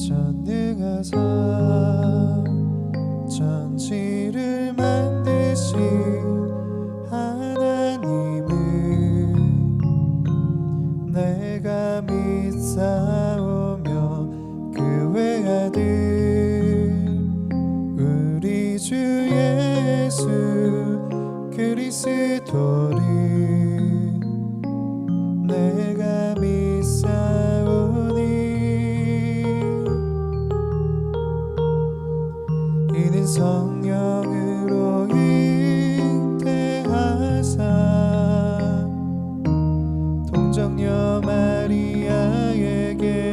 전능하사 천지를 만드신 하나님을 내가 믿사오며 그 외아들 우리 주 예수 그리스도를 내가 믿사오니 이는 성령으로 잉태하사 동정녀 마리아에게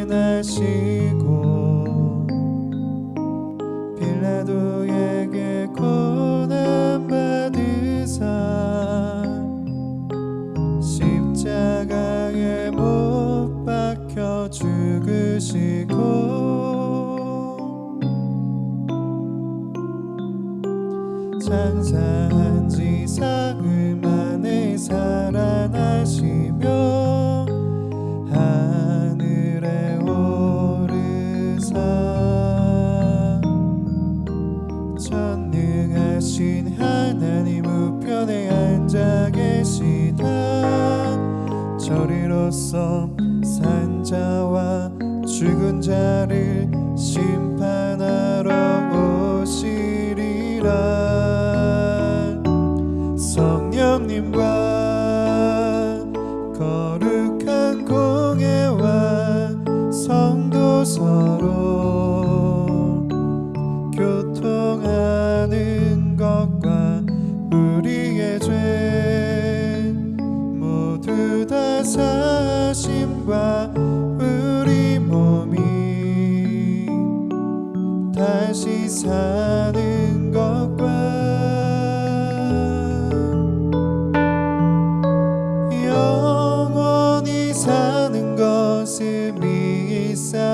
나시고 빌라도에게 고난받으사 십자가에 못 박혀 죽으시고 장사한 지 사흘 만에 살아나시며 하늘에 오르사 전능하신 하나님 우편에 앉아 계시다 저리로서 산자와 죽은 자를 심판하러 오시리라 성령님과 거룩한 공예와 성도 서로 교통하는 것과 우리의 죄 모두 다 사심과 우리 몸이 다시 사는 것과 영원히 사는 것을 믿사옵나이다.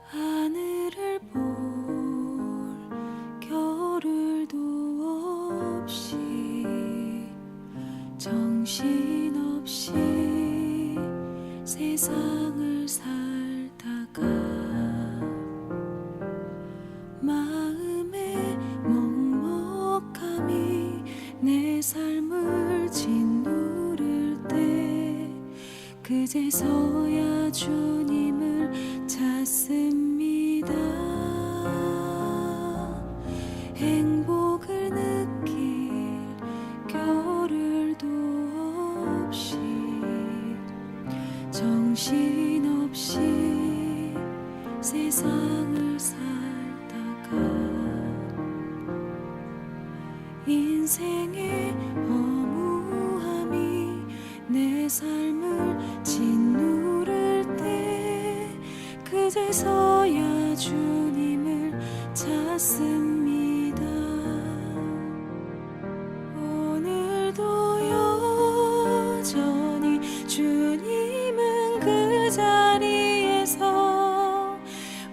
하늘을 볼 겨를도 없이 정신없이 세상을 살다가 마음의 먹먹함이 내 삶을 짓누를 때 그제서야 주님을 찾습니다. 행복을 느낄 겨를도 없이 정신없이 세상을 살다가 인생의 허무함이 내 삶을 짓누를 때 그제서야 주님을 찾습니다. 오늘도 여전히 주님은 그 자리에서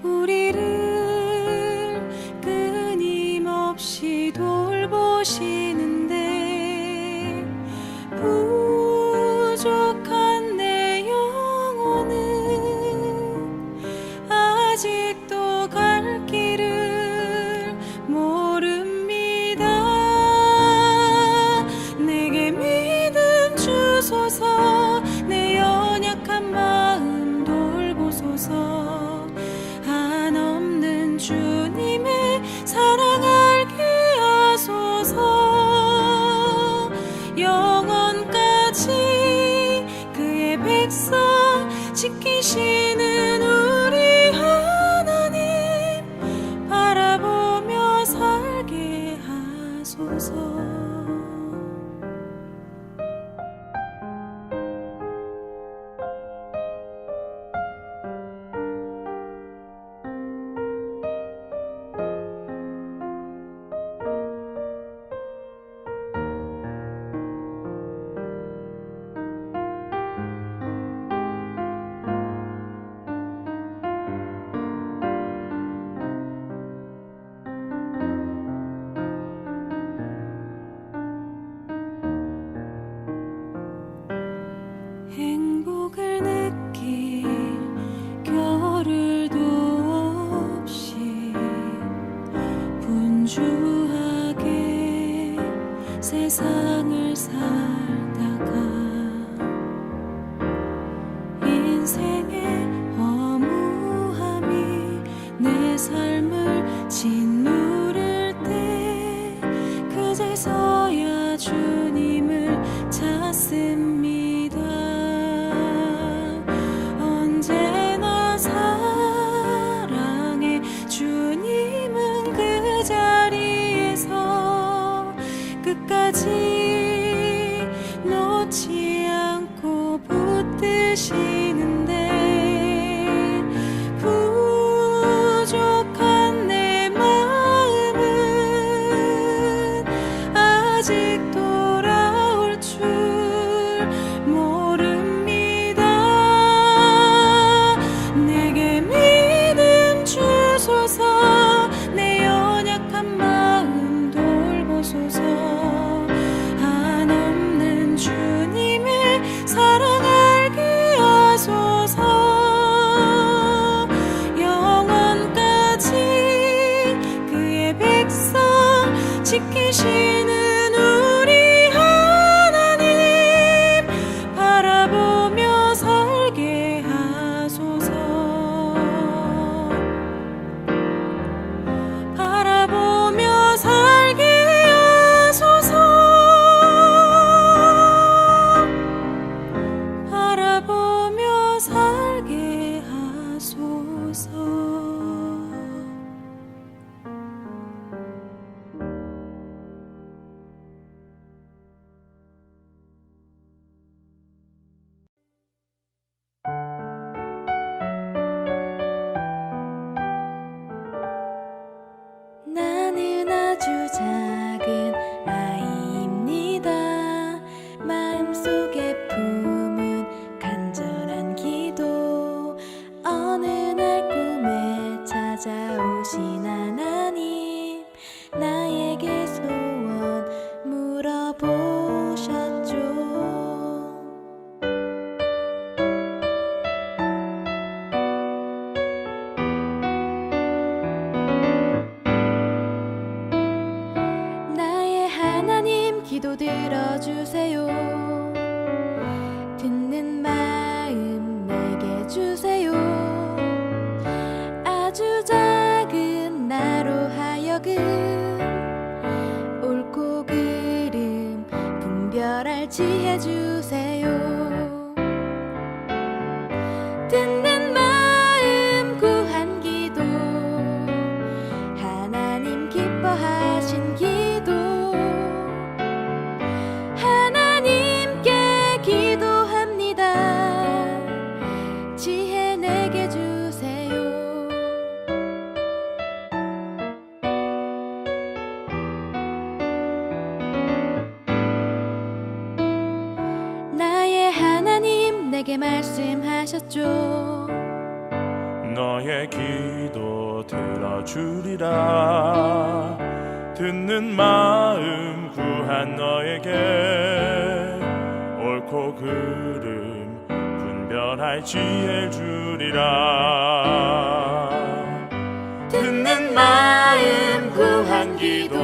우리를 끊임없이 돌보시는데 부족한 내 영혼은 아직도 갈 길을 세상을 살다가 인생의 허무함이 내 삶을 짓누를 때 그제서야 주님을 찾습니다. 언제나 사랑해 주님은 그 자리에서 끝까지 놓지 않고 붙드시는데 부족한 내 마음은 아직 돌아올 줄 모릅니다. 내게 믿음 주소서. 내 연약한 마음 돌보소서. 한없는 주님의 사랑 알게 하소서. 영원까지 그의 백성 지키시는 우리 하나님 바라보며 살게 하소서. 바라보며 살게 하소서. 바라보며 살게 하소서. 나는 아주 작은 아이입니다. 마음속에 품은 간절한 기도. 어느 날 꿈에 찾아오신 하나님 나에게 소원 물어보셨죠. 나의 하나님 기도 들어주세요. 듣는 마음 내게 주세요. 아주 작은 나로 하여금 옳고 그름 분별할 지혜 주세요. 듣는 마음 구한 기도. 하나님 기뻐하신 기도. 하나님께 기도합니다. 지혜 내게 주세요. 나의 하나님 내게 말씀하셨죠. 너의 기도 들어주리라. 듣는 마음 구한 너에게 옳고 그름 분별할 지혜 주리라. 듣는 마음 구한 기도.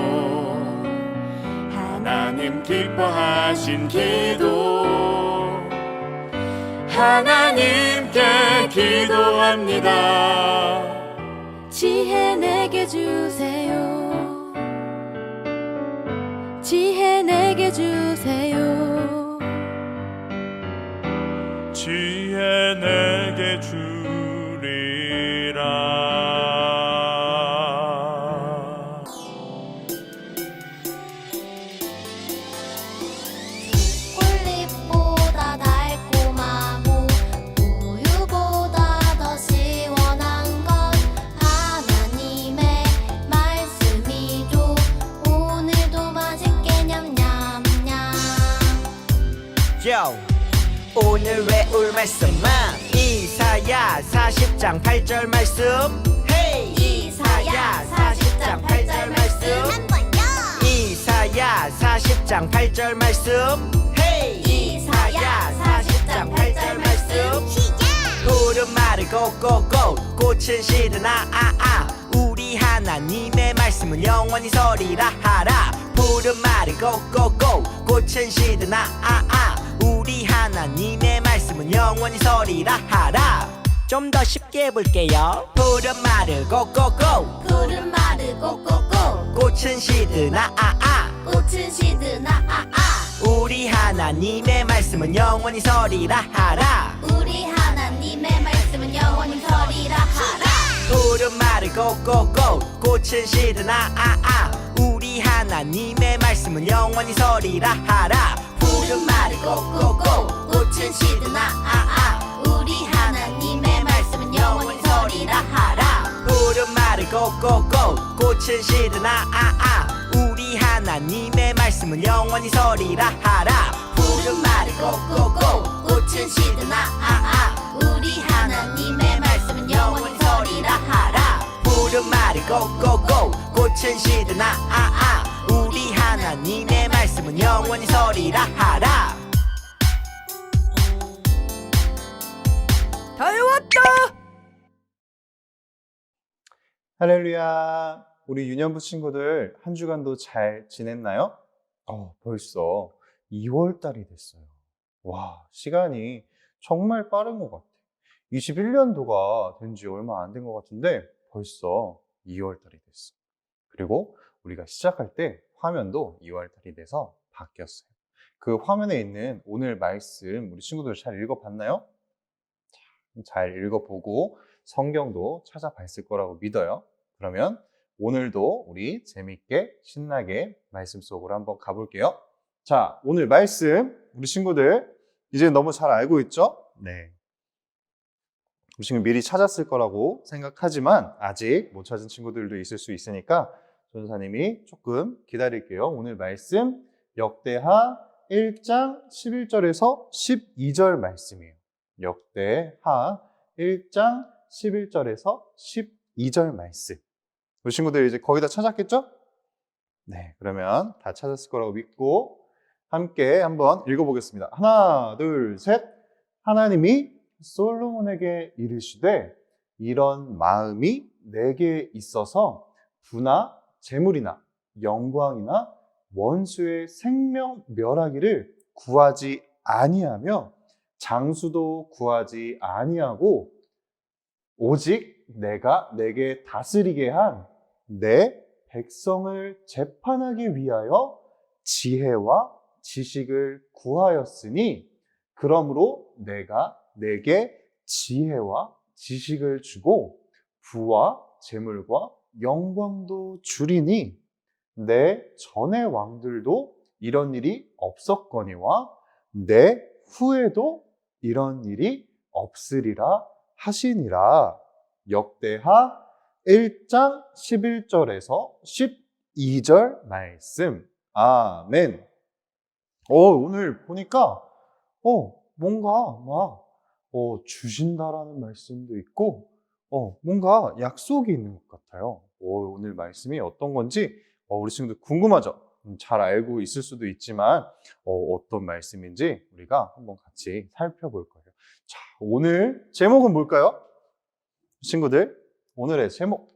하나님 기뻐하신 기도. 하나님께 기도합니다. 지혜 내게 주세요. 지혜 내게 주세요. 지혜 내게 주리라. 꿀잎보다 달콤하고 우유보다 더 시원한 건 하나님의 말씀이죠. 오늘도 맛있게 냠냠냠. Yo, 오늘 외울 말씀은 이사야 40장 8절 말씀. Hey! 이사야 40장 8절 말씀 한 번요. 이사야 40장 8절 말씀. Hey! 이사야 40장 8절 말씀 시작. 푸른 마르고 꽃꽃 꽃은 시드나 우리 하나님의 말씀은 영원히 서리라 하라. 푸른 말을 고고고 꽃은 시드나 우리 하나님의 말씀은 영원히 서리라 하라. 좀 더 쉽게 해볼게요. 푸른 말을 고고고 푸른 말을 꼭꼭꼭 꽃은 시드나 꽃은 시드나 우리 하나님의 말씀은 영원히 서리라 하라. 우리 하나님의 말씀은 영원히 서리라 하라. 푸른 말을 고고고 꽃은 시드나 우리 하나님의 말씀은 영원히 서리라 하라. 푸른 말을 꼭꼭꼭 꽃은 시드나 우리 하나님의 말씀은 영원히 서리라 하라. 푸른 말을 고고고 꽃은 시드나 우리 하나님의 말씀은 영원히 서리라 하라. 푸른 말을 꼭꼭꼭 꽃은 시드나 우리 하나님의 말씀은 영원히 서리라 하라. 푸른 말을 고고고 꽃은 시드나 우리 하나님의 말씀은 영원히 서리라 하라. 다 외웠다. 할렐루야. 우리 유년부 친구들 한 주간도 잘 지냈나요? 벌써 2월 달이 됐어요. 와, 시간이 정말 빠른 것 같아. 21년도가 된 지 얼마 안 된 것 같은데 벌써 2월 달이 됐어. 그리고 우리가 시작할 때 화면도 2월 달이 돼서 바뀌었어요. 그 화면에 있는 오늘 말씀 우리 친구들 잘 읽어봤나요? 잘 읽어보고 성경도 찾아봤을 거라고 믿어요. 그러면 오늘도 우리 재밌게 신나게 말씀 속으로 한번 가볼게요. 자, 오늘 말씀 우리 친구들 이제 너무 잘 알고 있죠? 네. 우리 친구 미리 찾았을 거라고 생각하지만 아직 못 찾은 친구들도 있을 수 있으니까 전사님이 조금 기다릴게요. 오늘 말씀 역대하 1장 11절에서 12절 말씀이에요. 역대하 1장 11절에서 12절 말씀. 우리 친구들 이제 거의 다 찾았겠죠? 네, 그러면 다 찾았을 거라고 믿고 함께 한번 읽어보겠습니다. 하나, 둘, 셋. 하나님이 솔로몬에게 이르시되 이런 마음이 내게 있어서 부나 재물이나 영광이나 원수의 생명 멸하기를 구하지 아니하며 장수도 구하지 아니하고 오직 내가 내게 다스리게 한 내 백성을 재판하기 위하여 지혜와 지식을 구하였으니 그러므로 내가 내게 지혜와 지식을 주고 부와 재물과 영광도 주리니 내 전의 왕들도 이런 일이 없었거니와 내 후에도 이런 일이 없으리라 하시니라. 역대하 1장 11절에서 12절 말씀. 아멘. 오늘 보니까 뭔가 막 주신다라는 말씀도 있고 뭔가 약속이 있는 것 같아요. 오늘 말씀이 어떤 건지 우리 친구들 궁금하죠? 잘 알고 있을 수도 있지만 어떤 말씀인지 우리가 한번 같이 살펴볼 거예요. 자, 오늘 제목은 뭘까요? 친구들, 오늘의 제목.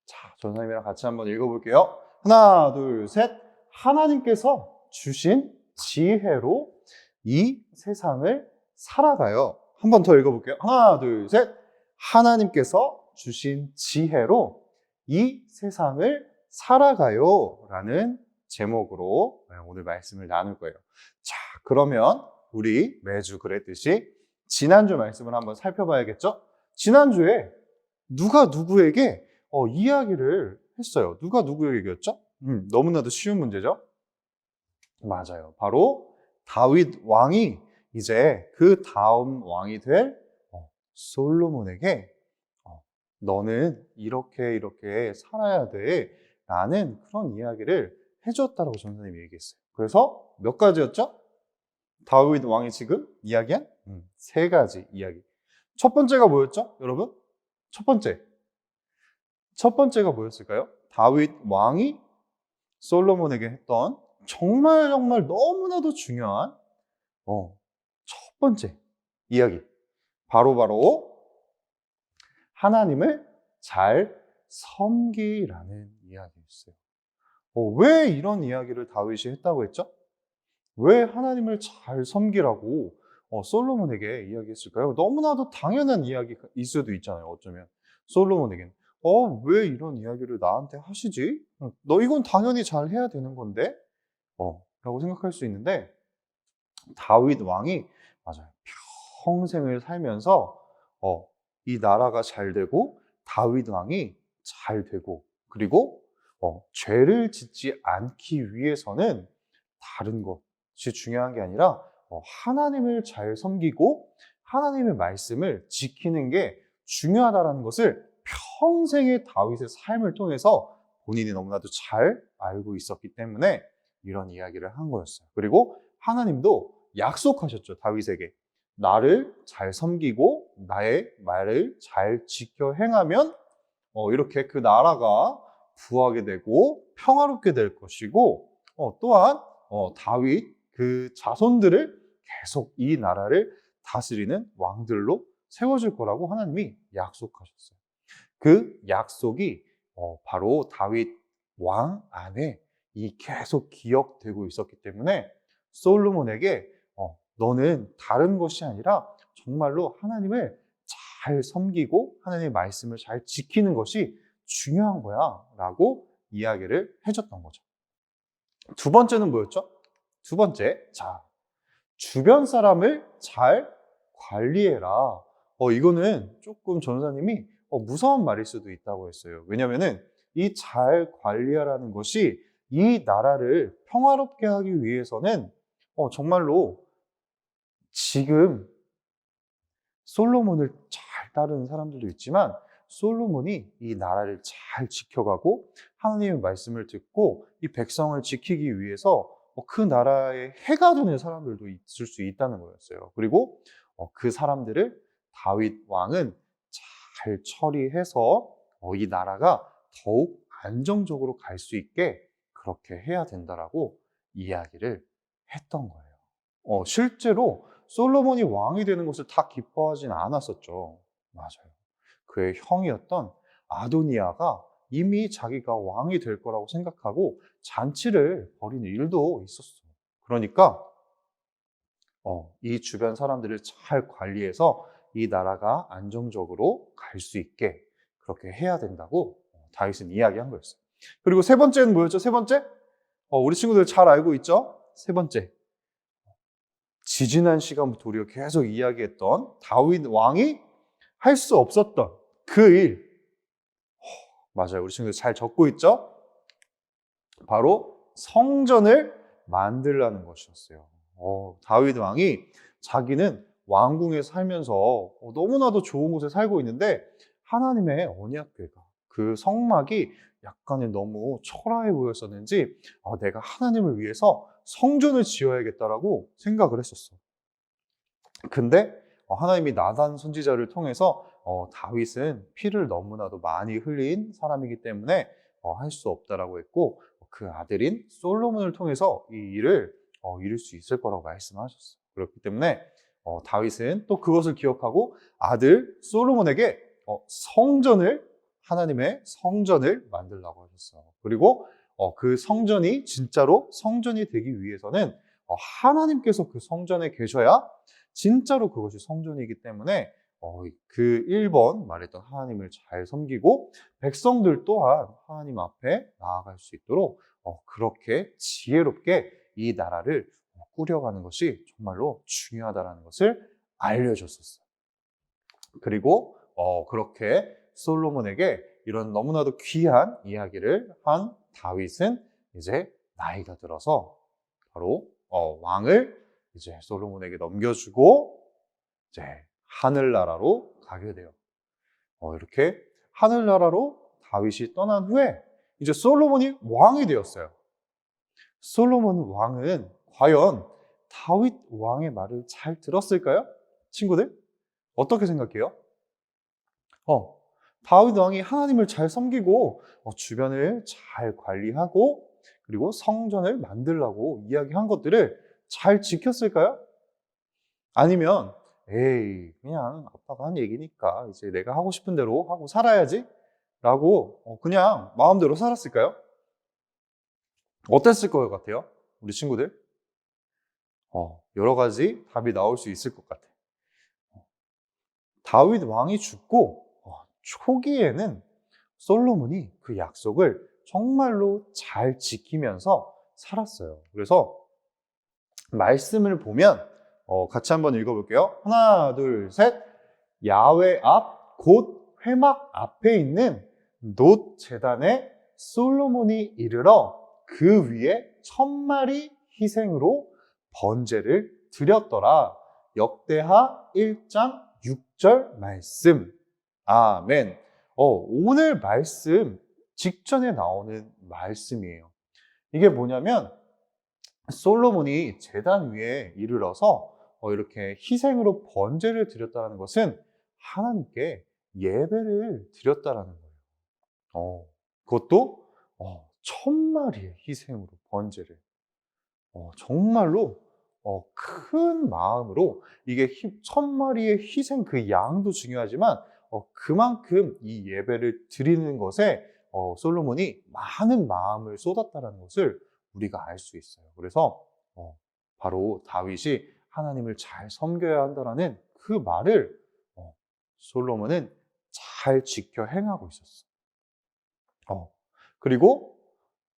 자, 전사님이랑 같이 한번 읽어볼게요. 하나, 둘, 셋. 하나님께서 주신 지혜로 이 세상을 살아가요. 한 번 더 읽어볼게요. 하나, 둘, 셋. 하나님께서 주신 지혜로 이 세상을 살아가요. 라는 제목으로 오늘 말씀을 나눌 거예요. 자, 그러면 우리 매주 그랬듯이 지난주 말씀을 한번 살펴봐야겠죠? 지난주에 누가 누구에게 이야기를 했어요. 누가 누구에게 얘기했죠? 너무나도 쉬운 문제죠? 맞아요. 바로 다윗 왕이 이제 그 다음 왕이 될 솔로몬에게 너는 이렇게 살아야 돼 라는 그런 이야기를 해줬다라고 전사님이 얘기했어요. 그래서 몇 가지였죠? 다윗 왕이 지금 이야기한 3가지 이야기. 첫 번째가 뭐였죠, 여러분? 첫 번째가 뭐였을까요? 다윗 왕이 솔로몬에게 했던 정말 너무나도 중요한 첫 번째 이야기. 바로 하나님을 잘 섬기라는 이야기였어요. 왜 이런 이야기를 다윗이 했다고 했죠? 왜 하나님을 잘 섬기라고 솔로몬에게 이야기했을까요? 너무나도 당연한 이야기일 수도 있잖아요. 어쩌면 솔로몬에게는 왜 이런 이야기를 나한테 하시지? 너 이건 당연히 잘 해야 되는 건데 라고 생각할 수 있는데 다윗 왕이 맞아요. 평생을 살면서 이 나라가 잘 되고 다윗 왕이 잘 되고 그리고 죄를 짓지 않기 위해서는 다른 것이 중요한 게 아니라 하나님을 잘 섬기고 하나님의 말씀을 지키는 게 중요하다는 것을 평생의 다윗의 삶을 통해서 본인이 너무나도 잘 알고 있었기 때문에 이런 이야기를 한 거였어요. 그리고 하나님도 약속하셨죠. 다윗에게. 나를 잘 섬기고 나의 말을 잘 지켜 행하면 이렇게 그 나라가 부하게 되고 평화롭게 될 것이고 또한 다윗 그 자손들을 계속 이 나라를 다스리는 왕들로 세워줄 거라고 하나님이 약속하셨어요. 그 약속이 바로 다윗 왕 안에 이 계속 기억되고 있었기 때문에 솔로몬에게 너는 다른 것이 아니라 정말로 하나님을 잘 섬기고 하나님의 말씀을 잘 지키는 것이 중요한 거야 라고 이야기를 해줬던 거죠. 두 번째는 뭐였죠? 두 번째, 자, 주변 사람을 잘 관리해라. 이거는 조금 전도사님이 무서운 말일 수도 있다고 했어요. 왜냐면은 이 잘 관리하라는 것이 이 나라를 평화롭게 하기 위해서는 정말로 지금 솔로몬을 잘 따르는 사람들도 있지만 솔로몬이 이 나라를 잘 지켜가고 하나님의 말씀을 듣고 이 백성을 지키기 위해서 그 나라에 해가 되는 사람들도 있을 수 있다는 거였어요. 그리고 그 사람들을 다윗 왕은 잘 처리해서 이 나라가 더욱 안정적으로 갈 수 있게 그렇게 해야 된다라고 이야기를 했던 거예요. 실제로 솔로몬이 왕이 되는 것을 다 기뻐하진 않았었죠. 맞아요. 그의 형이었던 아도니아가 이미 자기가 왕이 될 거라고 생각하고 잔치를 벌이는 일도 있었어. 그러니까 이 주변 사람들을 잘 관리해서 이 나라가 안정적으로 갈 수 있게 그렇게 해야 된다고 다윗은 이야기한 거였어요. 그리고 세 번째는 뭐였죠? 세 번째? 우리 친구들 잘 알고 있죠? 세 번째. 지지난 시간부터 우리가 계속 이야기했던 다윗 왕이 할 수 없었던 그 일. 맞아요. 우리 친구들 잘 적고 있죠? 바로 성전을 만들라는 것이었어요. 다윗 왕이 자기는 왕궁에 살면서 너무나도 좋은 곳에 살고 있는데 하나님의 언약궤가 그 성막이 약간은 너무 초라해 보였었는지 내가 하나님을 위해서 성전을 지어야겠다라고 생각을 했었어. 근데 하나님이 나단 선지자를 통해서 다윗은 피를 너무나도 많이 흘린 사람이기 때문에 할 수 없다라고 했고 그 아들인 솔로몬을 통해서 이 일을 이룰 수 있을 거라고 말씀하셨어요. 그렇기 때문에 다윗은 또 그것을 기억하고 아들 솔로몬에게 하나님의 성전을 만들라고 하셨어요. 그리고 그 성전이 진짜로 성전이 되기 위해서는 하나님께서 그 성전에 계셔야 진짜로 그것이 성전이기 때문에 그 1번 말했던 하나님을 잘 섬기고 백성들 또한 하나님 앞에 나아갈 수 있도록 그렇게 지혜롭게 이 나라를 꾸려가는 것이 정말로 중요하다는 것을 알려줬었어요. 그리고 그렇게 솔로몬에게 이런 너무나도 귀한 이야기를 한 다윗은 이제 나이가 들어서 바로 왕을 이제 솔로몬에게 넘겨주고 이제 하늘나라로 가게 돼요. 이렇게 하늘나라로 다윗이 떠난 후에 이제 솔로몬이 왕이 되었어요. 솔로몬 왕은 과연 다윗 왕의 말을 잘 들었을까요? 친구들? 어떻게 생각해요? 다윗 왕이 하나님을 잘 섬기고 주변을 잘 관리하고 그리고 성전을 만들라고 이야기한 것들을 잘 지켰을까요? 아니면 에이 그냥 아빠가 한 얘기니까 이제 내가 하고 싶은 대로 하고 살아야지 라고 그냥 마음대로 살았을까요? 어땠을 것 같아요? 우리 친구들? 여러 가지 답이 나올 수 있을 것 같아요. 다윗 왕이 죽고 초기에는 솔로몬이 그 약속을 정말로 잘 지키면서 살았어요. 그래서 말씀을 보면 같이 한번 읽어볼게요. 하나, 둘, 셋. 야훼 앞 곧 회막 앞에 있는 놋 제단에 솔로몬이 이르러 그 위에 1000마리 희생으로 번제를 드렸더라. 역대하 1장 6절 말씀. 아멘. 오늘 말씀 직전에 나오는 말씀이에요. 이게 뭐냐면 솔로몬이 제단 위에 이르러서 이렇게 희생으로 번제를 드렸다는 것은 하나님께 예배를 드렸다라는 거예요. 그것도 1000마리의 희생으로 번제를. 정말로 큰 마음으로 이게 1000마리의 희생 그 양도 중요하지만 그만큼 이 예배를 드리는 것에 솔로몬이 많은 마음을 쏟았다는 것을 우리가 알 수 있어요. 그래서 바로 다윗이 하나님을 잘 섬겨야 한다는 그 말을 솔로몬은 잘 지켜 행하고 있었어. 그리고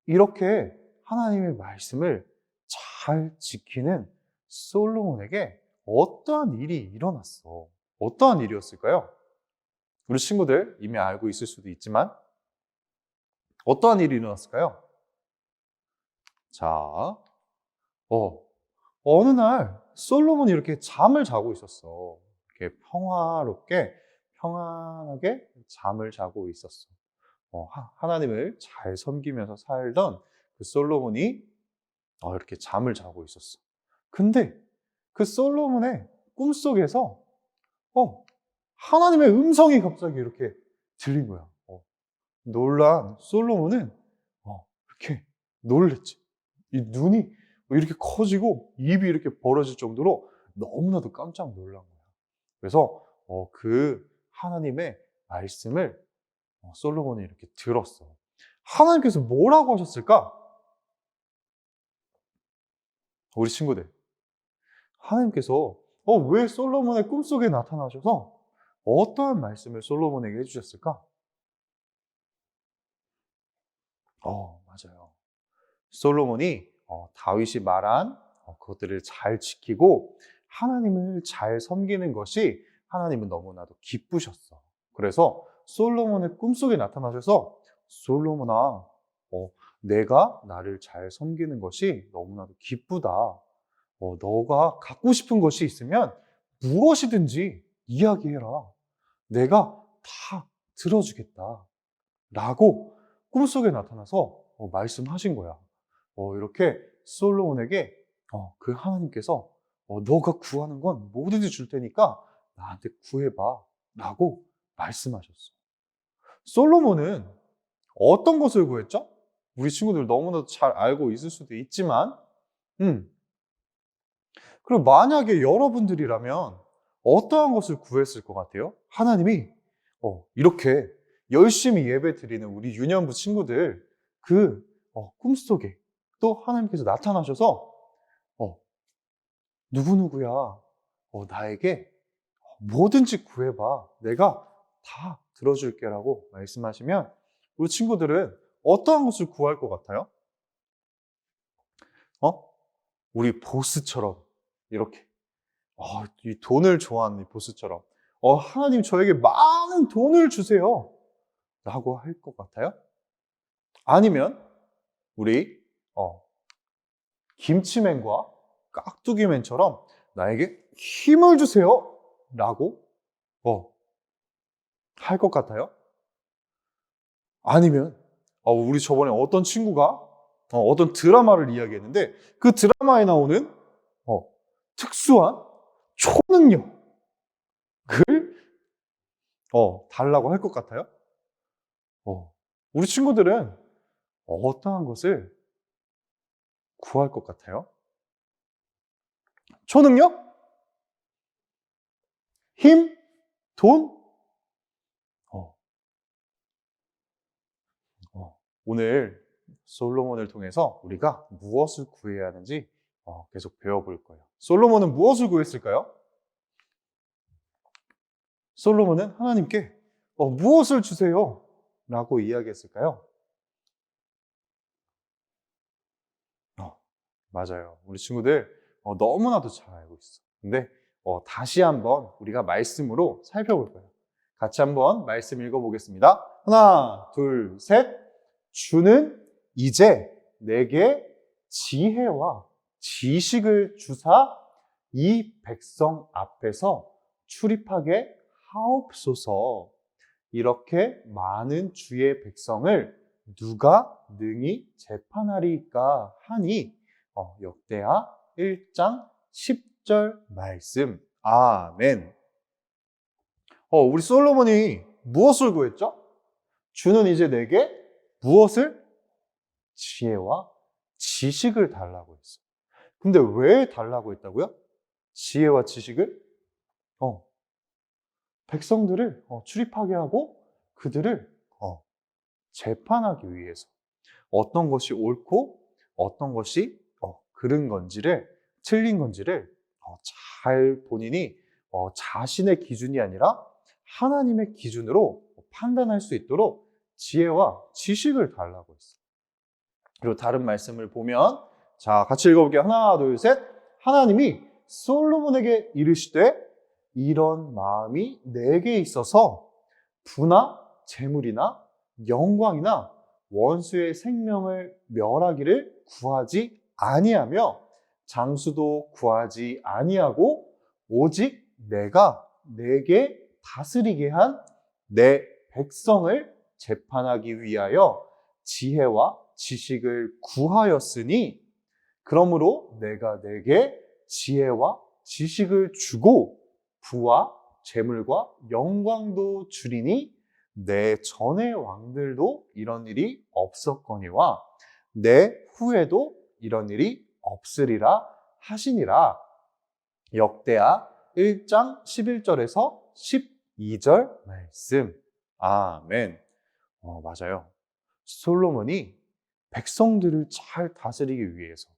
이렇게 하나님의 말씀을 잘 지키는 솔로몬에게 어떠한 일이 일어났어? 어떠한 일이었을까요? 우리 친구들 이미 알고 있을 수도 있지만 어떠한 일이 일어났을까요? 자, 어느 날 솔로몬이 이렇게 잠을 자고 있었어. 이렇게 평안하게 잠을 자고 있었어. 하나님을 잘 섬기면서 살던 그 솔로몬이 이렇게 잠을 자고 있었어. 근데 그 솔로몬의 꿈속에서 하나님의 음성이 갑자기 이렇게 들린 거야. 놀란 솔로몬은 이렇게 놀랬지. 이 눈이 이렇게 커지고 입이 이렇게 벌어질 정도로 너무나도 깜짝 놀란 거야. 그래서 그 하나님의 말씀을 솔로몬이 이렇게 들었어. 하나님께서 뭐라고 하셨을까? 우리 친구들, 하나님께서 왜 솔로몬의 꿈속에 나타나셔서 어떠한 말씀을 솔로몬에게 해주셨을까? 맞아요. 솔로몬이 다윗이 말한 그것들을 잘 지키고 하나님을 잘 섬기는 것이 하나님은 너무나도 기쁘셨어. 그래서 솔로몬의 꿈속에 나타나셔서 솔로몬아, 내가 나를 잘 섬기는 것이 너무나도 기쁘다. 너가 갖고 싶은 것이 있으면 무엇이든지 이야기해라. 내가 다 들어주겠다. 라고 꿈속에 나타나서 말씀하신 거야. 이렇게 솔로몬에게 그 하나님께서 너가 구하는 건 뭐든지 줄 테니까 나한테 구해봐. 라고 말씀하셨어. 솔로몬은 어떤 것을 구했죠? 우리 친구들 너무나도 잘 알고 있을 수도 있지만 그리고 만약에 여러분들이라면 어떠한 것을 구했을 것 같아요? 하나님이 이렇게 열심히 예배 드리는 우리 유년부 친구들 그 꿈속에 또 하나님께서 나타나셔서 누구누구야 나에게 뭐든지 구해봐 내가 다 들어줄게 라고 말씀하시면 우리 친구들은 어떠한 것을 구할 것 같아요? 우리 보스처럼 이렇게 이 돈을 좋아하는 이 보스처럼 하나님 저에게 많은 돈을 주세요 라고 할 것 같아요? 아니면 우리 김치맨과 깍두기맨처럼 나에게 힘을 주세요 라고 할 것 같아요? 아니면 우리 저번에 어떤 친구가 어떤 드라마를 이야기했는데 그 드라마에 나오는 특수한 초능력을 달라고 할 것 같아요? 우리 친구들은 어떠한 것을 구할 것 같아요? 초능력? 힘? 돈? 오늘 솔로몬을 통해서 우리가 무엇을 구해야 하는지 계속 배워볼 거예요. 솔로몬은 무엇을 구했을까요? 솔로몬은 하나님께 무엇을 주세요? 라고 이야기했을까요? 맞아요. 우리 친구들 너무나도 잘 알고 있어. 근데 다시 한번 우리가 말씀으로 살펴볼 거예요. 같이 한번 말씀 읽어보겠습니다. 하나, 둘, 셋. 주는 이제 내게 지혜와 지식을 주사 이 백성 앞에서 출입하게 하옵소서. 이렇게 많은 주의 백성을 누가 능히 재판하리까 하니 역대하 1장 10절 말씀. 아멘. 우리 솔로몬이 무엇을 구했죠? 주는 이제 내게 무엇을? 지혜와 지식을 달라고 했어요. 근데 왜 달라고 했다고요? 지혜와 지식을? 백성들을 출입하게 하고 그들을 재판하기 위해서 어떤 것이 옳고 어떤 것이 그른 건지를 틀린 건지를 잘 본인이 자신의 기준이 아니라 하나님의 기준으로 판단할 수 있도록 지혜와 지식을 달라고 했어요. 그리고 다른 말씀을 보면 자, 같이 읽어볼게요. 하나, 둘, 셋. 하나님이 솔로몬에게 이르시되 이런 마음이 내게 있어서 부나 재물이나 영광이나 원수의 생명을 멸하기를 구하지 아니하며 장수도 구하지 아니하고 오직 내가 내게 다스리게 한 내 백성을 재판하기 위하여 지혜와 지식을 구하였으니 그러므로 내가 내게 지혜와 지식을 주고 부와 재물과 영광도 주리니 내 전의 왕들도 이런 일이 없었거니와 내 후에도 이런 일이 없으리라 하시니라. 역대하 1장 11절에서 12절 말씀. 아멘. 맞아요. 솔로몬이 백성들을 잘 다스리기 위해서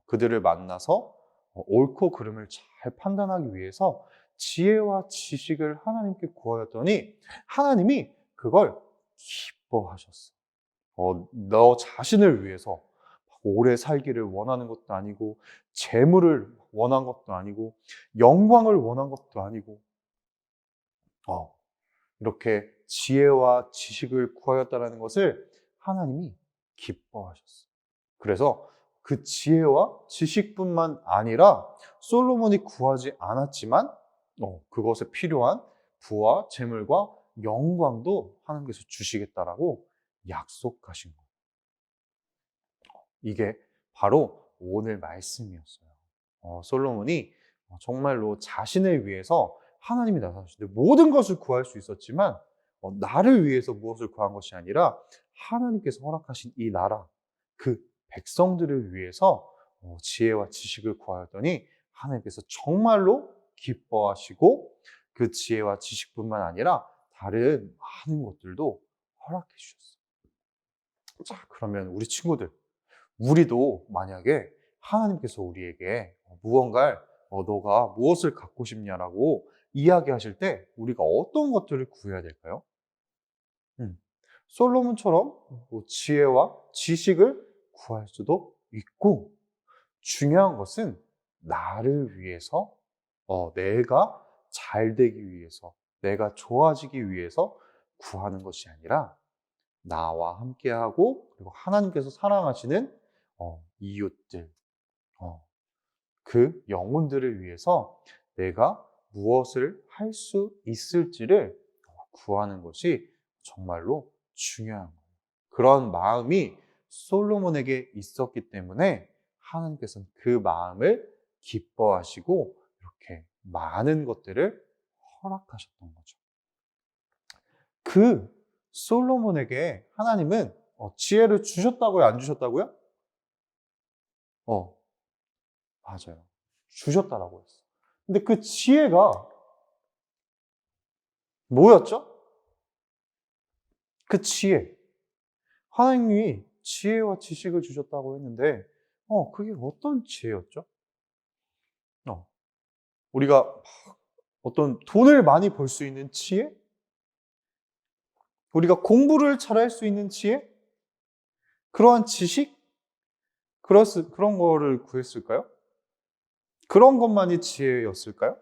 그들을 만나서 옳고 그름을 잘 판단하기 위해서 지혜와 지식을 하나님께 구하였더니 하나님이 그걸 기뻐하셨어. 너 자신을 위해서 오래 살기를 원하는 것도 아니고 재물을 원한 것도 아니고 영광을 원한 것도 아니고 이렇게 지혜와 지식을 구하였다는 것을 하나님이 기뻐하셨어. 그래서 그 지혜와 지식뿐만 아니라 솔로몬이 구하지 않았지만 그것에 필요한 부와 재물과 영광도 하나님께서 주시겠다라고 약속하신 거예요. 이게 바로 오늘 말씀이었어요. 솔로몬이 정말로 자신을 위해서 하나님이 나타나셨는데 모든 것을 구할 수 있었지만 나를 위해서 무엇을 구한 것이 아니라 하나님께서 허락하신 이 나라, 그 백성들을 위해서 지혜와 지식을 구하였더니 하나님께서 정말로 기뻐하시고 그 지혜와 지식뿐만 아니라 다른 많은 것들도 허락해 주셨어요. 자, 그러면 우리 친구들, 우리도 만약에 하나님께서 우리에게 무언가를 너가 무엇을 갖고 싶냐라고 이야기하실 때 우리가 어떤 것들을 구해야 될까요? 솔로몬처럼 지혜와 지식을 구할 수도 있고 중요한 것은 나를 위해서 내가 잘 되기 위해서 내가 좋아지기 위해서 구하는 것이 아니라 나와 함께하고 그리고 하나님께서 사랑하시는 이웃들 그 영혼들을 위해서 내가 무엇을 할 수 있을지를 구하는 것이 정말로 중요한 거예요. 그런 마음이 솔로몬에게 있었기 때문에 하나님께서는 그 마음을 기뻐하시고 이렇게 많은 것들을 허락하셨던 거죠. 그 솔로몬에게 하나님은 지혜를 주셨다고요? 안 주셨다고요? 맞아요. 주셨다라고 했어요. 근데 그 지혜가 뭐였죠? 그 지혜. 하나님이 지혜와 지식을 주셨다고 했는데, 그게 어떤 지혜였죠? 우리가 막 어떤 돈을 많이 벌 수 있는 지혜? 우리가 공부를 잘할 수 있는 지혜? 그러한 지식? 그런 거를 구했을까요? 그런 것만이 지혜였을까요?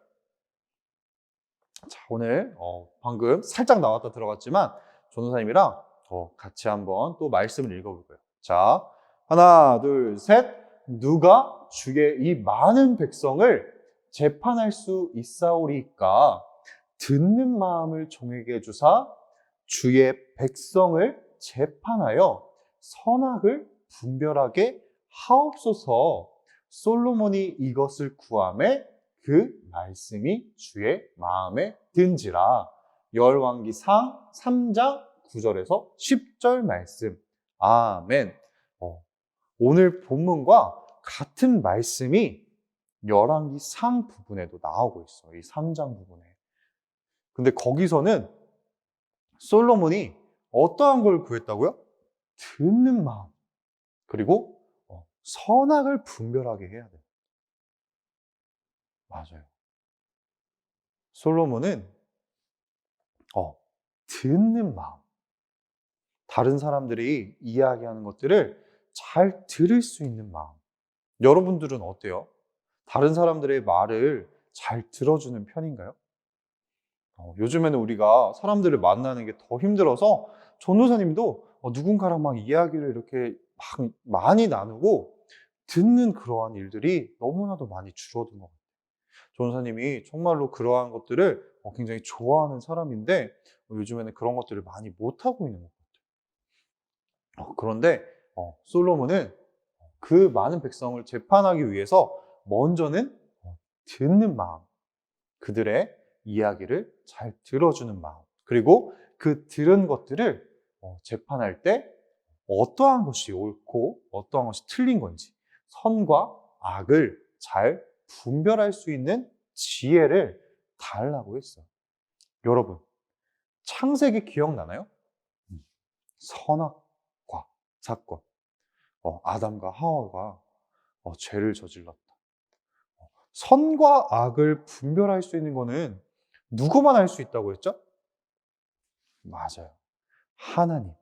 자, 오늘 방금 살짝 나왔다 들어갔지만 전도사님이랑 같이 한번 또 말씀을 읽어볼 거예요. 자, 하나, 둘, 셋. 누가 주의 이 많은 백성을 재판할 수 있사오리까? 듣는 마음을 종에게 주사 주의 백성을 재판하여 선악을 분별하게 하옵소서. 솔로몬이 이것을 구하매 그 말씀이 주의 마음에 든지라. 열왕기상 3장 9절에서 10절 말씀. 아멘. 오늘 본문과 같은 말씀이 열왕기상 부분에도 나오고 있어요. 이 3장 부분에. 근데 거기서는 솔로몬이 어떠한 걸 구했다고요? 듣는 마음. 그리고 선악을 분별하게 해야 돼요. 맞아요. 솔로몬은 듣는 마음. 다른 사람들이 이야기하는 것들을 잘 들을 수 있는 마음. 여러분들은 어때요? 다른 사람들의 말을 잘 들어주는 편인가요? 요즘에는 우리가 사람들을 만나는 게 더 힘들어서 전도사님도 누군가랑 막 이야기를 이렇게 막 많이 나누고 듣는 그러한 일들이 너무나도 많이 줄어든 것 같아요. 전도사님이 정말로 그러한 것들을 굉장히 좋아하는 사람인데 요즘에는 그런 것들을 많이 못하고 있는 것 같아요. 그런데 솔로몬은 그 많은 백성을 재판하기 위해서 먼저는 듣는 마음, 그들의 이야기를 잘 들어주는 마음, 그리고 그 들은 것들을 재판할 때 어떠한 것이 옳고 어떠한 것이 틀린 건지 선과 악을 잘 분별할 수 있는 지혜를 달라고 했어요. 여러분, 창세기 기억나나요? 선악과 사건. 아담과 하와가 죄를 저질렀다. 선과 악을 분별할 수 있는 거는 누구만 할 수 있다고 했죠? 맞아요. 하나님.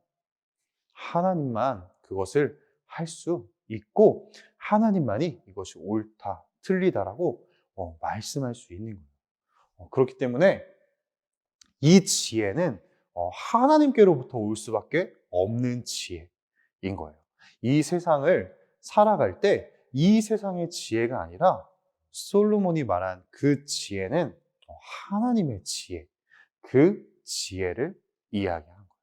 하나님만 그것을 할 수 있고 하나님만이 이것이 옳다, 틀리다라고 말씀할 수 있는 거예요. 그렇기 때문에 이 지혜는 하나님께로부터 올 수밖에 없는 지혜인 거예요. 이 세상을 살아갈 때 이 세상의 지혜가 아니라 솔로몬이 말한 그 지혜는 하나님의 지혜, 그 지혜를 이야기하는 거예요.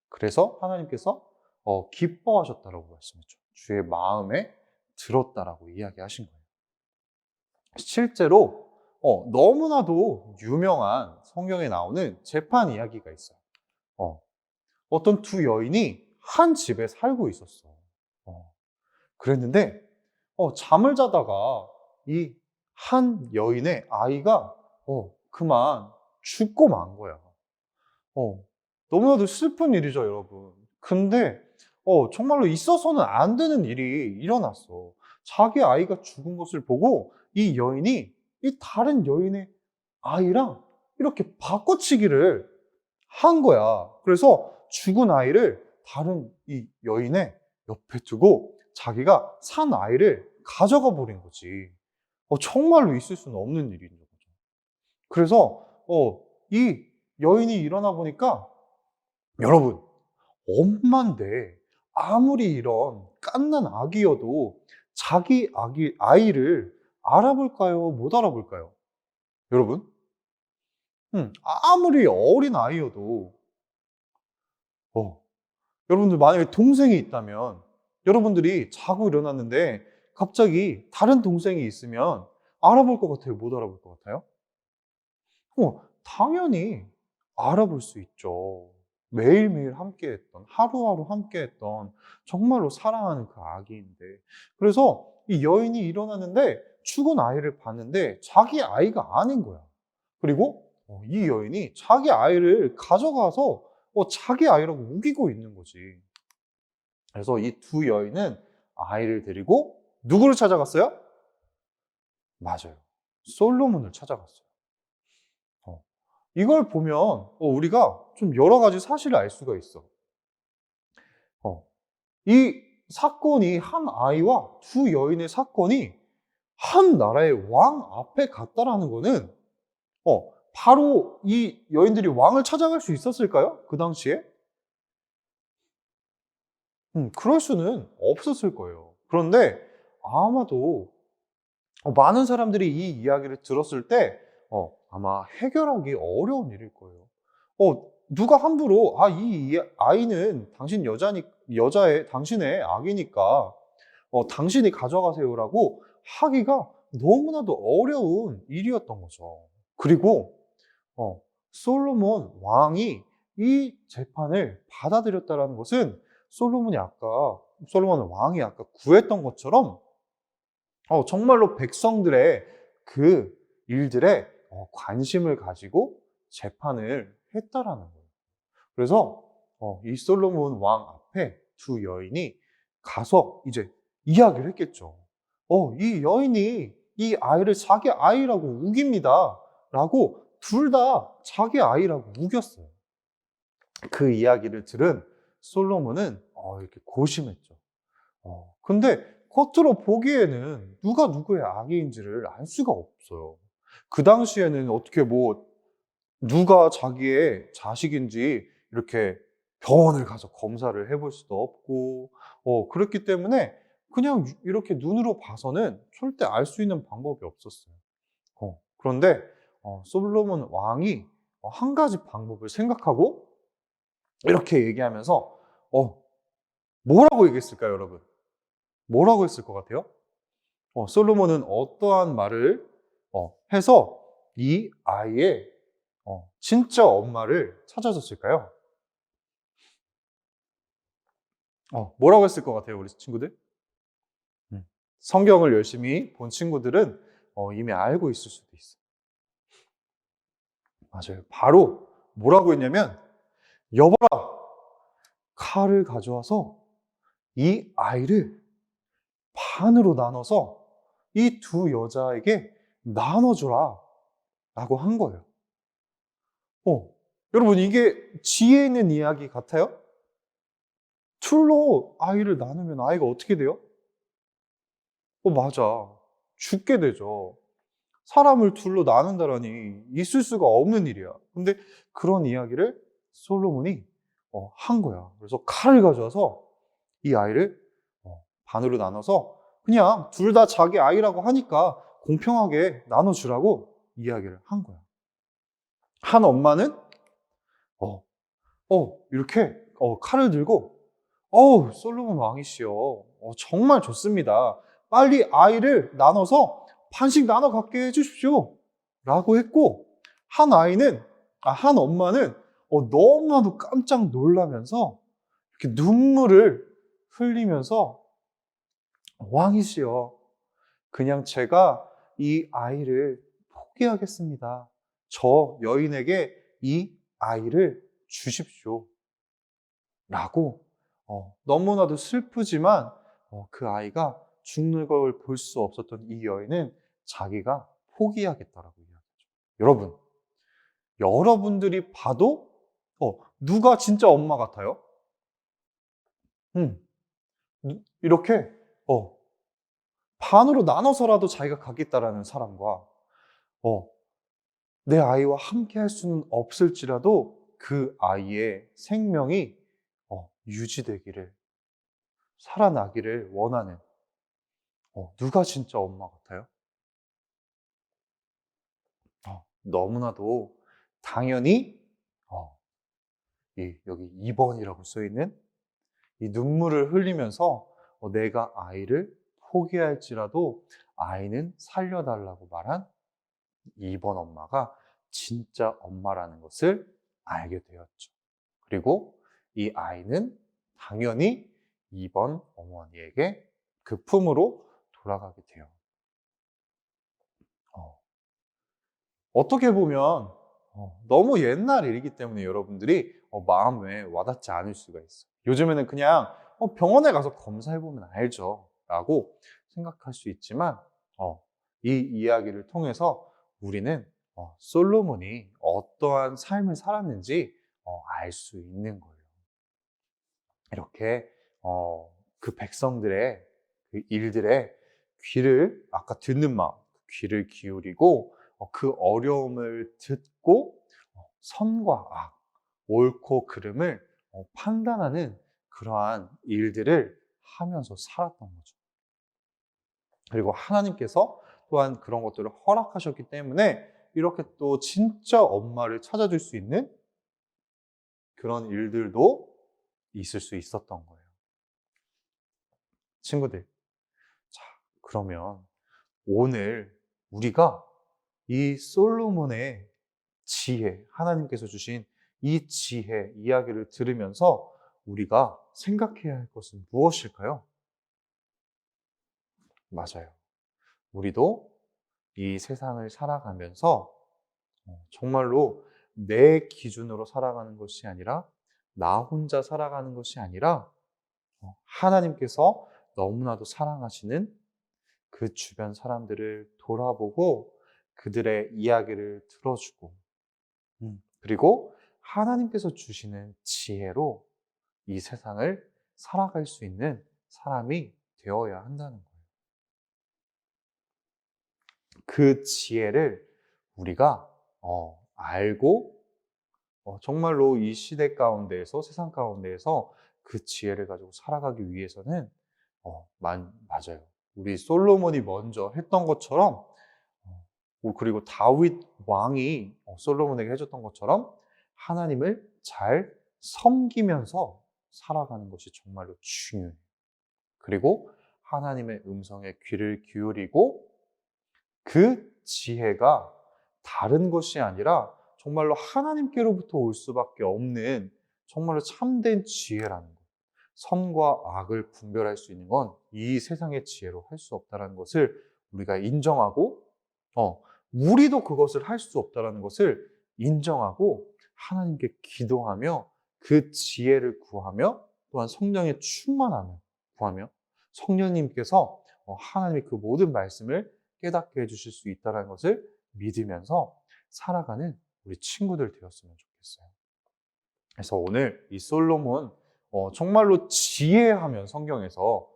그래서 하나님께서 기뻐하셨다라고 말씀했죠. 주의 마음에 들었다라고 이야기하신 거예요. 실제로 너무나도 유명한 성경에 나오는 재판 이야기가 있어요. 어떤 두 여인이 한 집에 살고 있었어. 그랬는데 잠을 자다가 이 한 여인의 아이가 그만 죽고 만 거야. 너무나도 슬픈 일이죠, 여러분. 근데 정말로 있어서는 안 되는 일이 일어났어. 자기 아이가 죽은 것을 보고 이 여인이 이 다른 여인의 아이랑 이렇게 바꿔치기를 한 거야. 그래서 죽은 아이를 다른 이 여인의 옆에 두고 자기가 산 아이를 가져가 버린 거지. 정말로 있을 수는 없는 일인 거죠. 그래서 이 여인이 일어나 보니까 여러분, 엄마인데 아무리 이런 갓난 아기여도 자기 아이를 알아볼까요? 못 알아볼까요? 여러분? 아무리 어린 아이여도 여러분들 만약에 동생이 있다면 여러분들이 자고 일어났는데 갑자기 다른 동생이 있으면 알아볼 것 같아요? 못 알아볼 것 같아요? 당연히 알아볼 수 있죠. 매일매일 함께했던, 하루하루 함께했던 정말로 사랑하는 그 아기인데, 그래서 이 여인이 일어났는데 죽은 아이를 봤는데 자기 아이가 아닌 거야. 그리고 이 여인이 자기 아이를 가져가서 자기 아이라고 우기고 있는 거지. 그래서 이 두 여인은 아이를 데리고 누구를 찾아갔어요? 맞아요. 솔로몬을 찾아갔어요. 이걸 보면 우리가 좀 여러 가지 사실을 알 수가 있어. 이 사건이 한 아이와 두 여인의 사건이 한 나라의 왕 앞에 갔다라는 거는 바로 이 여인들이 왕을 찾아갈 수 있었을까요? 그 당시에? 그럴 수는 없었을 거예요. 그런데 아마도 많은 사람들이 이 이야기를 들었을 때 아마 해결하기 어려운 일일 거예요. 누가 함부로 이 아이는 당신의 아기니까 당신이 가져가세요라고 하기가 너무나도 어려운 일이었던 거죠. 그리고 솔로몬 왕이 이 재판을 받아들였다는 것은 솔로몬 왕이 아까 구했던 것처럼 정말로 백성들의 그 일들에 관심을 가지고 재판을 했다라는 거예요. 그래서 이 솔로몬 왕 앞에 두 여인이 가서 이제 이야기를 했겠죠. 이 여인이 이 아이를 자기 아이라고 우깁니다. 라고 둘 다 자기 아이라고 우겼어요. 그 이야기를 들은 솔로몬은 이렇게 고심했죠. 근데 겉으로 보기에는 누가 누구의 아기인지를 알 수가 없어요. 그 당시에는 어떻게 누가 자기의 자식인지 이렇게 병원을 가서 검사를 해볼 수도 없고, 그렇기 때문에 그냥 이렇게 눈으로 봐서는 절대 알 수 있는 방법이 없었어요. 그런데 솔로몬 왕이 한 가지 방법을 생각하고 이렇게 얘기하면서 뭐라고 얘기했을까요, 여러분? 뭐라고 했을 것 같아요? 솔로몬은 어떠한 말을 해서 이 아이의 진짜 엄마를 찾아줬을까요? 뭐라고 했을 것 같아요, 우리 친구들? 성경을 열심히 본 친구들은 이미 알고 있을 수도 있어요. 맞아요. 바로 뭐라고 했냐면, 여보라, 칼을 가져와서 이 아이를 반으로 나눠서 이 두 여자에게 나눠주라 라고 한 거예요. 여러분, 이게 지혜 있는 이야기 같아요? 둘로 아이를 나누면 아이가 어떻게 돼요? 맞아. 죽게 되죠. 사람을 둘로 나눈다라니 있을 수가 없는 일이야. 근데 그런 이야기를 솔로몬이 한 거야. 그래서 칼을 가져와서 이 아이를 반으로 나눠서 그냥 둘 다 자기 아이라고 하니까 공평하게 나눠주라고 이야기를 한 거야. 한 엄마는 이렇게 칼을 들고 솔로몬 왕이시여, 정말 좋습니다. 빨리 아이를 나눠서 반씩 나눠 갖게 해주십시오 라고 했고, 한 엄마는 너무나도 깜짝 놀라면서 이렇게 눈물을 흘리면서, 왕이시여, 그냥 제가 이 아이를 포기하겠습니다. 저 여인에게 이 아이를 주십시오 라고 너무나도 슬프지만 그 아이가 죽는 걸 볼 수 없었던 이 여인은 자기가 포기하겠다라고 이야기하죠. 여러분, 여러분들이 봐도 누가 진짜 엄마 같아요? 이렇게 반으로 나눠서라도 자기가 가겠다라는 사람과 내 아이와 함께 할 수는 없을지라도 그 아이의 생명이 유지되기를, 살아나기를 원하는 누가 진짜 엄마 같아요? 너무나도 당연히 여기 2번이라고 써있는 이 눈물을 흘리면서 내가 아이를 포기할지라도 아이는 살려달라고 말한 2번 엄마가 진짜 엄마라는 것을 알게 되었죠. 그리고 이 아이는 당연히 2번 어머니에게 그 품으로 돌아가게 돼요. 어떻게 보면 너무 옛날 일이기 때문에 여러분들이 마음에 와닿지 않을 수가 있어요. 요즘에는 그냥 병원에 가서 검사해보면 알죠. 라고 생각할 수 있지만, 이 이야기를 통해서 우리는 솔로몬이 어떠한 삶을 살았는지 알 수 있는 거예요. 이렇게 그 백성들의 그 일들에 귀를 아까 듣는 마음, 귀를 기울이고 그 어려움을 듣고 선과 악, 옳고 그름을 판단하는 그러한 일들을 하면서 살았던 거죠. 그리고 하나님께서 또한 그런 것들을 허락하셨기 때문에 이렇게 또 진짜 엄마를 찾아줄 수 있는 그런 일들도 있을 수 있었던 거예요. 친구들, 자, 그러면 오늘 우리가 이 솔로몬의 지혜, 하나님께서 주신 이 지혜 이야기를 들으면서 우리가 생각해야 할 것은 무엇일까요? 맞아요. 우리도 이 세상을 살아가면서 정말로 내 기준으로 살아가는 것이 아니라 나 혼자 살아가는 것이 아니라 하나님께서 너무나도 사랑하시는 그 주변 사람들을 돌아보고 그들의 이야기를 들어주고 그리고 하나님께서 주시는 지혜로 이 세상을 살아갈 수 있는 사람이 되어야 한다는 거예요. 그 지혜를 우리가 알고 정말로 이 시대 가운데에서 세상 가운데에서 그 지혜를 가지고 살아가기 위해서는 맞아요. 우리 솔로몬이 먼저 했던 것처럼 그리고 다윗 왕이 솔로몬에게 해줬던 것처럼 하나님을 잘 섬기면서 살아가는 것이 정말로 중요해요. 그리고 하나님의 음성에 귀를 기울이고 그 지혜가 다른 것이 아니라 정말로 하나님께로부터 올 수밖에 없는 정말로 참된 지혜라는 것. 선과 악을 분별할 수 있는 건 이 세상의 지혜로 할 수 없다는 것을 우리가 인정하고 우리도 그것을 할 수 없다는 것을 인정하고 하나님께 기도하며 그 지혜를 구하며 또한 성령의 충만함을 구하며 성령님께서 하나님의 그 모든 말씀을 깨닫게 해주실 수 있다는 것을 믿으면서 살아가는 우리 친구들 되었으면 좋겠어요. 그래서 오늘 이 솔로몬 정말로 지혜하면 성경에서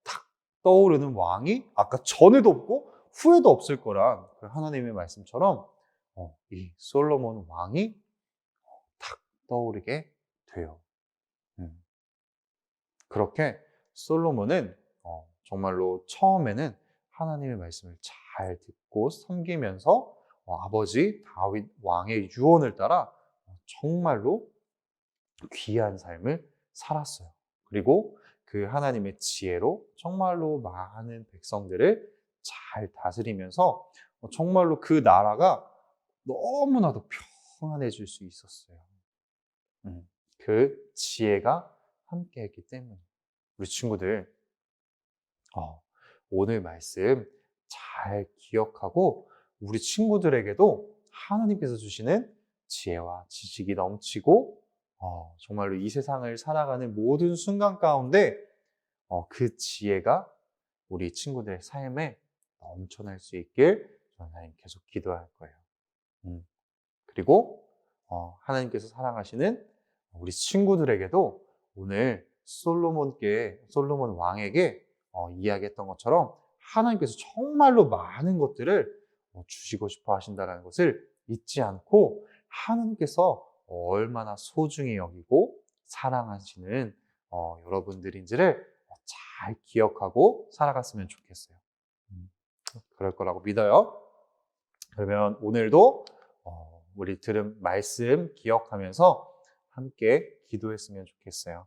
탁 떠오르는 왕이 아까 전에도 없고 후에도 없을 거란 그 하나님의 말씀처럼 이 솔로몬 왕이 탁 떠오르게 돼요. 그렇게 솔로몬은 정말로 처음에는 하나님의 말씀을 잘 듣고 섬기면서 아버지 다윗 왕의 유언을 따라 정말로 귀한 삶을 살았어요. 그리고 그 하나님의 지혜로 정말로 많은 백성들을 잘 다스리면서 정말로 그 나라가 너무나도 평안해질 수 있었어요. 그 지혜가 함께했기 때문에 우리 친구들 오늘 말씀 잘 기억하고 우리 친구들에게도 하나님께서 주시는 지혜와 지식이 넘치고 정말로 이 세상을 살아가는 모든 순간 가운데 그 지혜가 우리 친구들의 삶에 넘쳐날 수 있길 하나님 계속 기도할 거예요. 그리고 하나님께서 사랑하시는 우리 친구들에게도 오늘 솔로몬 왕에게 이야기했던 것처럼 하나님께서 정말로 많은 것들을 주시고 싶어 하신다는 것을 잊지 않고 하나님께서 얼마나 소중히 여기고 사랑하시는 여러분들인지를 잘 기억하고 살아갔으면 좋겠어요. 그럴 거라고 믿어요. 그러면 오늘도 우리 들은 말씀 기억하면서 함께 기도했으면 좋겠어요.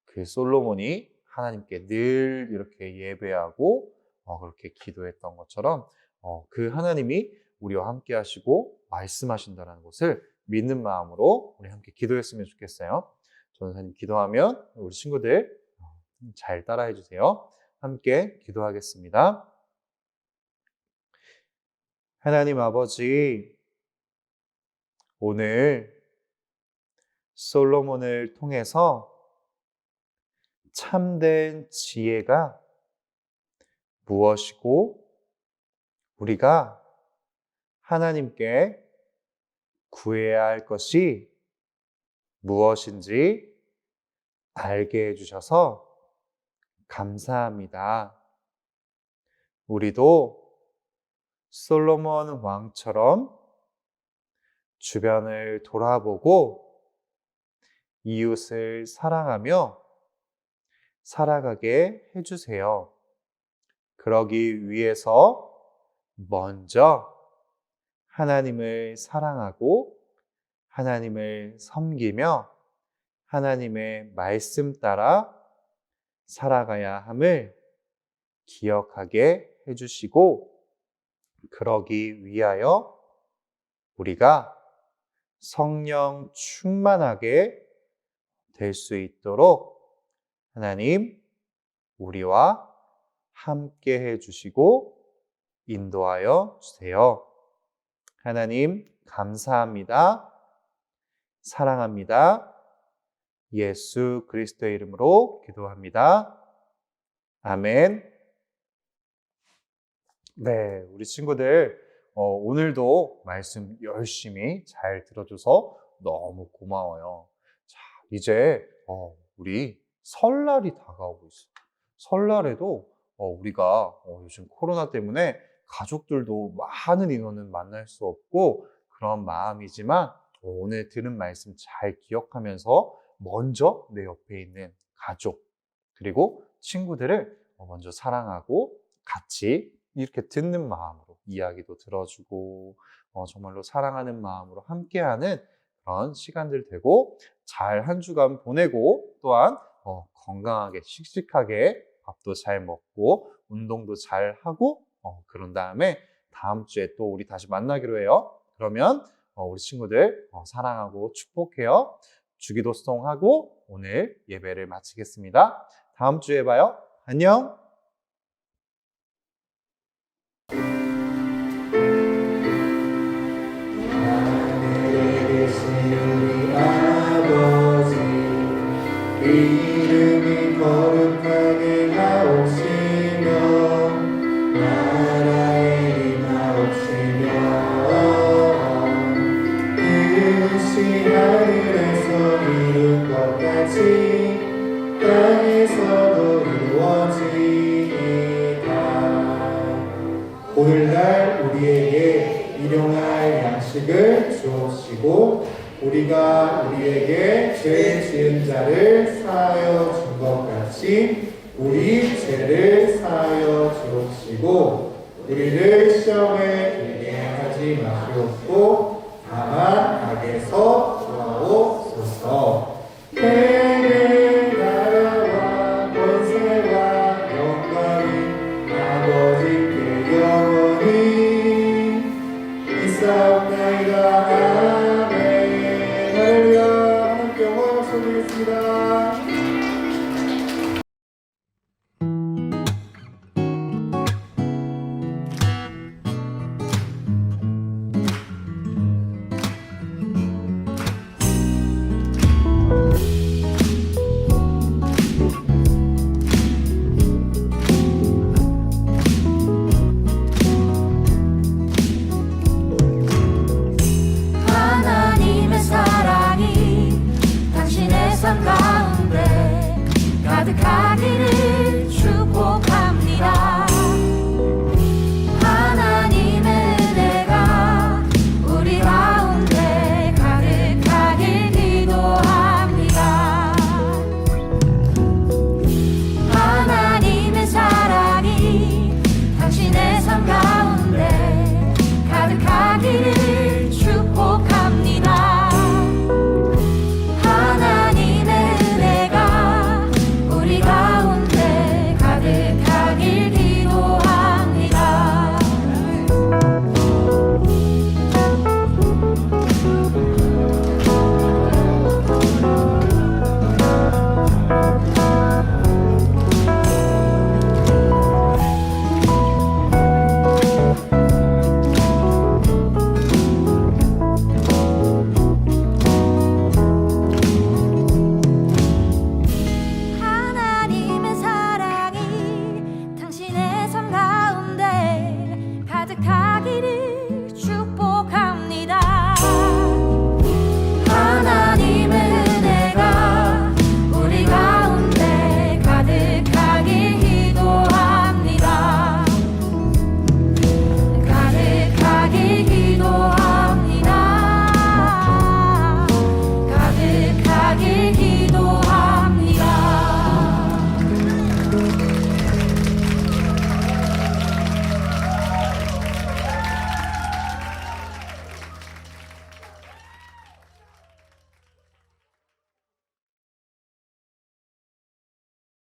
그 솔로몬이 하나님께 늘 이렇게 예배하고 그렇게 기도했던 것처럼 그 하나님이 우리와 함께 하시고 말씀하신다는 것을 믿는 마음으로 우리 함께 기도했으면 좋겠어요. 전사님 기도하면 우리 친구들 잘 따라해 주세요. 함께 기도하겠습니다. 하나님 아버지, 오늘 솔로몬을 통해서 참된 지혜가 무엇이고 우리가 하나님께 구해야 할 것이 무엇인지 알게 해주셔서 감사합니다. 우리도 솔로몬 왕처럼 주변을 돌아보고 이웃을 사랑하며 살아가게 해주세요. 그러기 위해서 먼저 하나님을 사랑하고 하나님을 섬기며 하나님의 말씀 따라 살아가야 함을 기억하게 해주시고 그러기 위하여 우리가 성령 충만하게 될 수 있도록 하나님 우리와 함께 해주시고 인도하여 주세요. 하나님 감사합니다. 사랑합니다. 예수 그리스도의 이름으로 기도합니다. 아멘. 네, 우리 친구들 오늘도 말씀 열심히 잘 들어줘서 너무 고마워요. 자, 이제 우리 설날이 다가오고 있어요. 설날에도 우리가 요즘 코로나 때문에 가족들도 많은 인원은 만날 수 없고 그런 마음이지만 오늘 들은 말씀 잘 기억하면서 먼저 내 옆에 있는 가족 그리고 친구들을 먼저 사랑하고 같이 이렇게 듣는 마음으로 이야기도 들어주고 정말로 사랑하는 마음으로 함께하는 그런 시간들 되고 잘 한 주간 보내고 또한 건강하게 씩씩하게 밥도 잘 먹고 운동도 잘 하고 그런 다음에 다음 주에 또 우리 다시 만나기로 해요. 그러면 우리 친구들 사랑하고 축복해요. 주기도송하고 오늘 예배를 마치겠습니다. 다음 주에 봐요. 안녕. 이름이 거룩하게 나오시며 나라에 임하옵시며 뜻이 하늘에서 이룬 것 같이 땅에서도 이루어지이다. 오늘날 우리에게 일용할 양식을 주옵시고 우리가 우리에게 죄 지은 자를 사하여 준 것 같이 우리 죄를 사하여 주옵시고 우리를 시험에 들게 하지 마시옵고 다만 악에서 구하옵소서.天 나라와 권세와 영광이 아버지께 영원히 있사옵나이다. 할렐루야. 함께 영광을 소리했습니다.